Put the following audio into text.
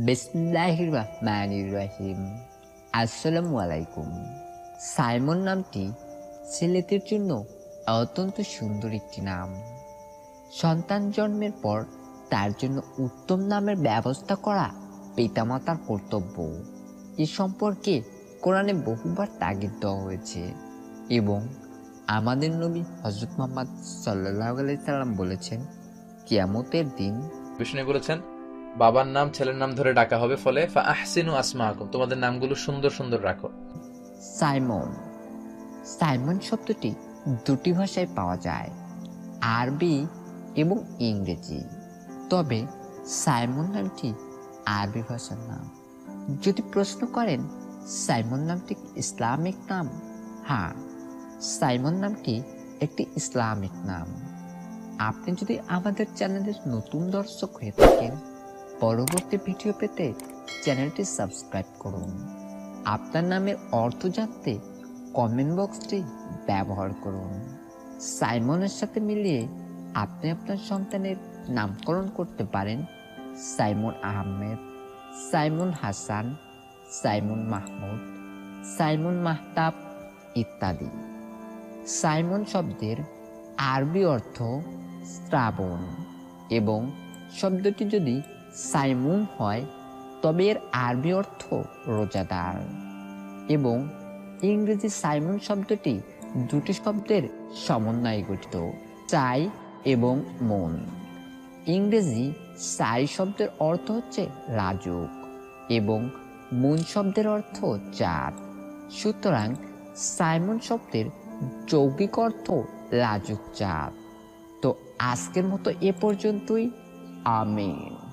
বিসমিল্লাহির রহমানির রহিম। আসসালামু আলাইকুম। সাইমন নামটি ছেলেদের জন্য অত্যন্ত সুন্দর একটি নাম। সন্তান জন্মের পর তার জন্য উত্তম নামের ব্যবস্থা করা পিতামাতার কর্তব্য। এ সম্পর্কে কোরআনে বহুবার তাগিদ দেওয়া হয়েছে এবং আমাদের নবী হযরত মুহাম্মদ সাল্লাল্লাহু আলাইহি সাল্লাম বলেছেন, কিয়ামতের দিন বিষ্ণু বলেছেন বাবার নাম ছেলের নাম ধরে ডাকা হবে, ফলে ফা আহসিনু আসমাকুম, তোমাদের নামগুলো সুন্দর সুন্দর রাখো। সাইমন সাইমন শব্দটি দুটি ভাষায় পাওয়া যায়, আরবি এবং ইংরেজি। তবে সাইমন নামটি আরবি ভাষার নাম। যদি প্রশ্ন করেন সাইমন নামটি কি ইসলামিক নাম, হ্যাঁ, সাইমন নামটি একটি ইসলামিক নাম। আপনি যদি আমাদের চ্যানেলের নতুন দর্শক হয়ে থাকেন, পরবর্তী ভিডিও পেতে চ্যানেলটি সাবস্ক্রাইব করুন। আপনার নামের অর্থ জানতে কমেন্ট বক্সটি ব্যবহার করুন। সাইমনের সাথে মিলিয়ে আপনি আপনার সন্তানের নামকরণ করতে পারেন Simon Ahmed, Simon Hasan, Simon Mahmud, Simon Mahtab ইত্যাদি। সাইমন শব্দের আরবি অর্থ শ্রাবণ এবং শব্দটি যদি সাইমুন হয় তবে এর আরবি অর্থ রোজাদার। এবং ইংরেজি সাইমন শব্দটি দুটি শব্দের সমন্বয়ে গঠিত, চাই এবং মন। ইংরেজি সাই শব্দের অর্থ হচ্ছে লাজুক এবং মুন শব্দের অর্থ চাঁদ। সুতরাং সাইমন শব্দের যৌগিক অর্থ লাজুক চাঁদ। তো আজকের মতো এ পর্যন্তই। আমিন।